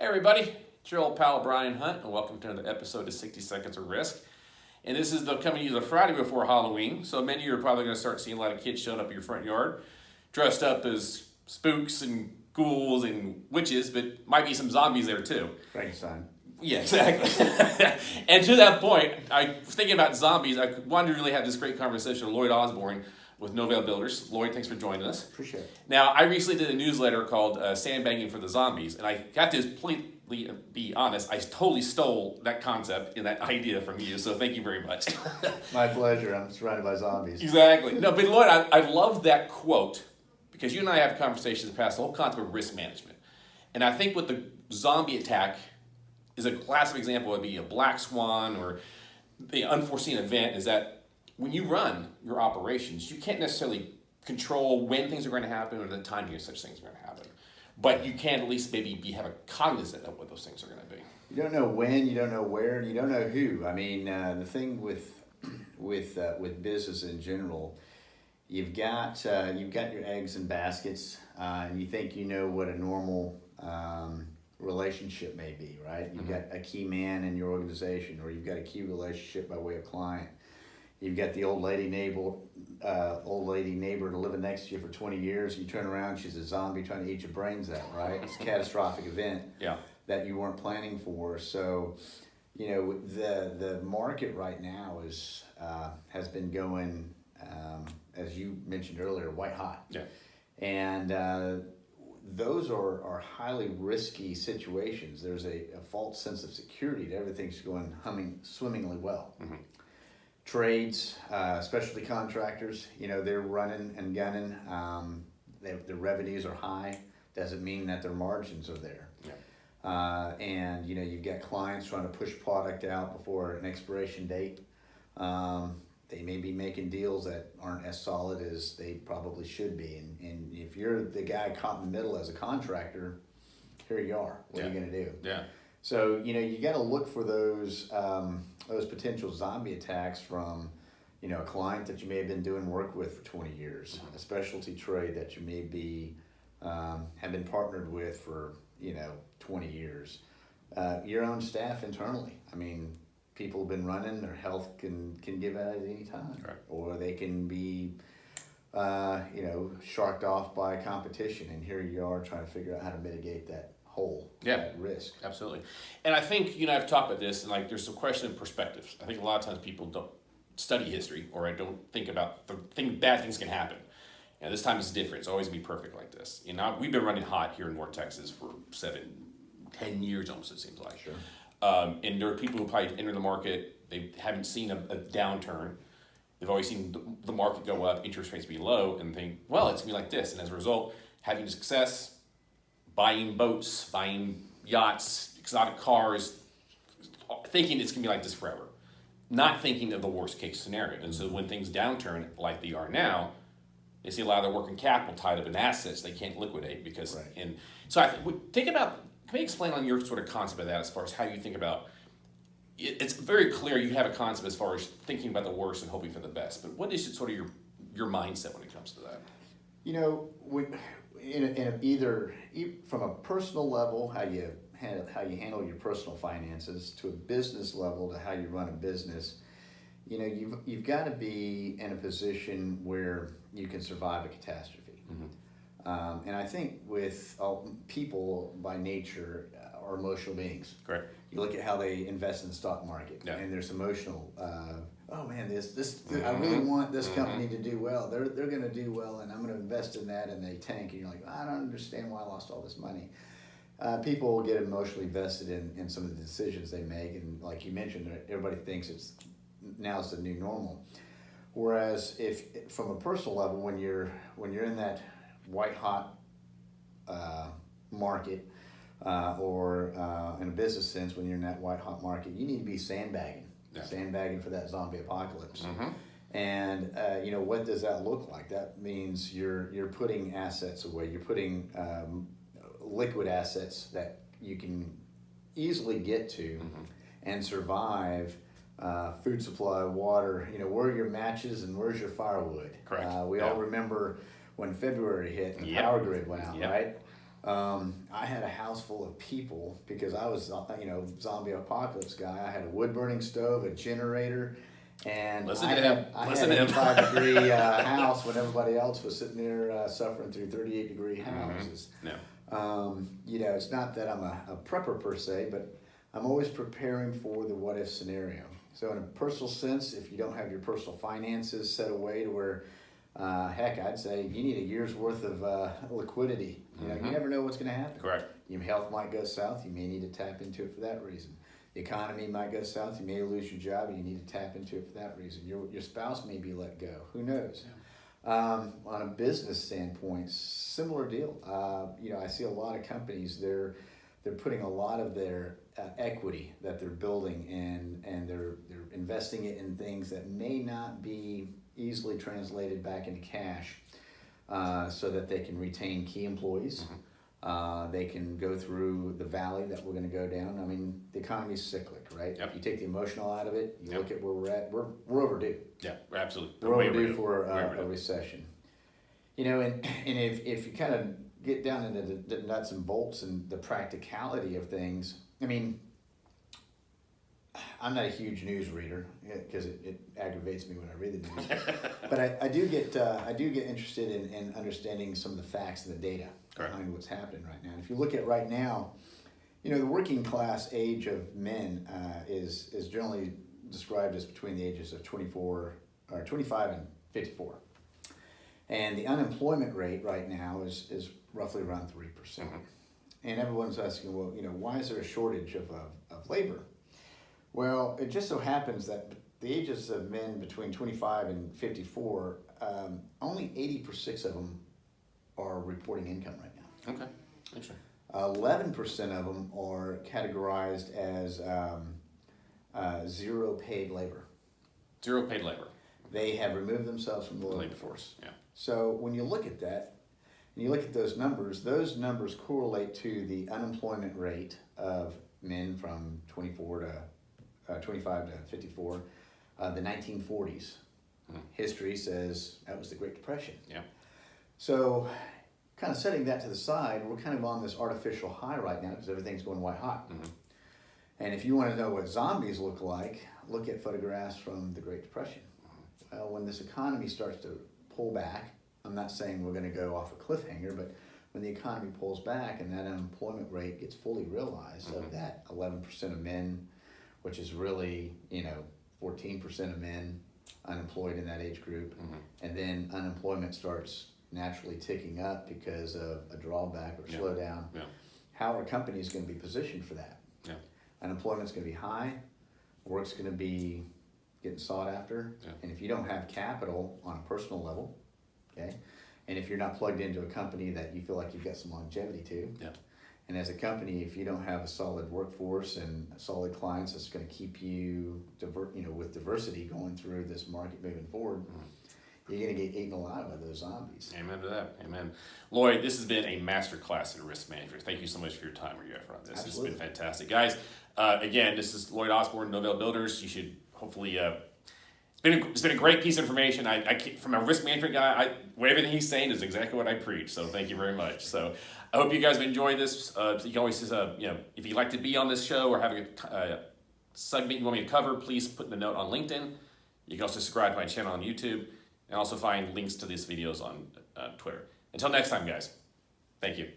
Hey everybody, it's your old pal Brian Hunt, and welcome to another episode of 60 Seconds of Risk. And this is coming to you the Friday before Halloween, so many of you are probably going to start seeing a lot of kids showing up at your front yard, dressed up as spooks and ghouls and witches, but might be some zombies there too. Frankenstein. Yeah, exactly. And to that point, I was thinking about zombies. I wanted to really have this great conversation with Lloyd Osborn with Novell Builders. Lloyd, thanks for joining us. Appreciate it. Now, I recently did a newsletter called Sandbagging for the Zombies, and I have to completely be honest, I totally stole that concept and that idea from you, so thank you very much. My pleasure. I'm surrounded by zombies. Exactly. No, but Lloyd, I love that quote, because you and I have conversations in the past, the whole concept of risk management. And I think with the zombie attack is a classic example, would be a black swan or the unforeseen event, is that when you run your operations, you can't necessarily control when things are going to happen or the timing of such things are going to happen. But you can at least maybe have a cognizant of what those things are going to be. You don't know when, you don't know where, and you don't know who. I mean, the thing with business in general, you've got your eggs in baskets, and you think you know what a normal relationship may be, right? You've got a key man in your organization, or you've got a key relationship by way of client. You've got the old lady neighbor living next to you for 20 years. You turn around, she's a zombie trying to eat your brains out, right? It's a catastrophic event that you weren't planning for. So, you know, the market right now has been going, as you mentioned earlier, white hot. Yeah. And those are highly risky situations. There's a false sense of security that everything's going swimmingly well. Mm-hmm. Trades, specialty contractors, you know, they're running and gunning. Their revenues are high. Doesn't mean that their margins are there. Yeah. And, you know, you've got clients trying to push product out before an expiration date. They may be making deals that aren't as solid as they probably should be. And if you're the guy caught in the middle as a contractor, here you are. What are you going to do? Yeah. So, you know, you got to look for those potential zombie attacks from, you know, a client that you may have been doing work with for 20 years, a specialty trade that you may be, have been partnered with for, you know, 20 years, your own staff internally. I mean, people have been running, their health can give out at any time, right. Or they can be, you know, sharked off by competition, and here you are trying to figure out how to mitigate that that risk. Absolutely. And I think, you know, I've talked about this, and like there's a question of perspectives. I think a lot of times people don't study history, or I don't think about bad things can happen. And this time it's different. It's always going to be perfect like this. You know, we've been running hot here in North Texas for 7-10 years almost, it seems like. Sure. And there are people who probably enter the market, they haven't seen a downturn. They've always seen the market go up, interest rates be low, and think, well, it's going to be like this. And as a result, having success, buying boats, buying yachts, exotic cars, thinking it's going to be like this forever. Not thinking of the worst case scenario. And so when things downturn like they are now, they see a lot of their working capital tied up in assets they can't liquidate because, right. And so think about, can we explain on your sort of concept of that as far as how you think about, it's very clear you have a concept as far as thinking about the worst and hoping for the best, but what is sort of your mindset when it comes to that? You know, either from a personal level, how you handle your personal finances, to a business level, to how you run a business, you know, you've got to be in a position where you can survive a catastrophe. Mm-hmm. And I think with people by nature are emotional beings. Correct. You look at how they invest in the stock market, and there's emotional. Oh man, this I really want this company to do well. They're going to do well, and I'm going to invest in that, and they tank, and you're like, I don't understand why I lost all this money. People get emotionally vested in some of the decisions they make, and like you mentioned, everybody thinks it's the new normal. Whereas if from a personal level, when you're in that white hot market, or in a business sense, when you're in that white hot market, you need to be sandbagging for that zombie apocalypse. Mm-hmm. And you know, what does that look like? That means you're putting assets away. You're putting liquid assets that you can easily get to and survive. Food supply, water. You know, where are your matches and where's your firewood? Correct. We all remember when February hit and the power grid went out, right? I had a house full of people because I was, zombie apocalypse guy. I had a wood burning stove, a generator, and Listen I to had him. an Listen to him. 85-degree house when everybody else was sitting there suffering through 38-degree houses. No. It's not that I'm a prepper per se, but I'm always preparing for the what if scenario. So in a personal sense, if you don't have your personal finances set away to where, I'd say you need a year's worth of liquidity. You never know what's going to happen. Correct. Your health might go south. You may need to tap into it for that reason. The economy might go south. You may lose your job, and you need to tap into it for that reason. Your spouse may be let go. Who knows? On a business standpoint, similar deal. I see a lot of companies. They're putting a lot of their equity that they're building and they're investing it in things that may not be easily translated back into cash, so that they can retain key employees. They can go through the valley that we're going to go down. I mean, the economy's cyclic, right? Yep. If you take the emotional out of it, you look at where we're at. We're overdue. Yeah, absolutely. We're overdue for a recession. And if you kind of get down into the nuts and bolts and the practicality of things, I mean, I'm not a huge news reader because it aggravates me when I read the news. But I do get interested in understanding some of the facts and the data behind what's happening right now. And if you look at right now, the working class age of men is generally described as between the ages of 25 and 54. And the unemployment rate right now is roughly around 3%. And everyone's asking, well, why is there a shortage of labor? Well, it just so happens that the ages of men between 25 and 54, only 80% of them are reporting income right now. Okay, interesting. 11% of them are categorized as zero paid labor. Zero paid labor. They have removed themselves from the labor force. Yeah. So when you look at that, and you look at those numbers correlate to the unemployment rate of men from 25 to 54, the 1940s. History says that was the Great Depression. Yeah. So kind of setting that to the side, we're kind of on this artificial high right now because everything's going white hot. And if you want to know what zombies look like, look at photographs from the Great Depression. Well, when this economy starts to pull back, I'm not saying we're going to go off a cliffhanger, but when the economy pulls back and that unemployment rate gets fully realized of that 11% of men, which is really, 14% of men unemployed in that age group, and then unemployment starts naturally ticking up because of a drawback or slowdown. Yeah. How are companies going to be positioned for that? Yeah. Unemployment's going to be high, work's going to be getting sought after, and if you don't have capital on a personal level, okay, and if you're not plugged into a company that you feel like you've got some longevity to, and as a company, if you don't have a solid workforce and solid clients that's going to keep you with diversity going through this market moving forward, you're going to get eaten alive by those zombies. Amen to that. Amen. Lloyd, this has been a masterclass in risk management. Thank you so much for your time or your effort on this. Absolutely. It's been fantastic. Guys, again, this is Lloyd Osborn, Novell Builders. You should hopefully... It's been a great piece of information. From a risk management guy, everything he's saying is exactly what I preach. So thank you very much. So I hope you guys have enjoyed this. You can always just, if you'd like to be on this show or have a segment you want me to cover, please put the note on LinkedIn. You can also subscribe to my channel on YouTube and also find links to these videos on Twitter. Until next time, guys. Thank you.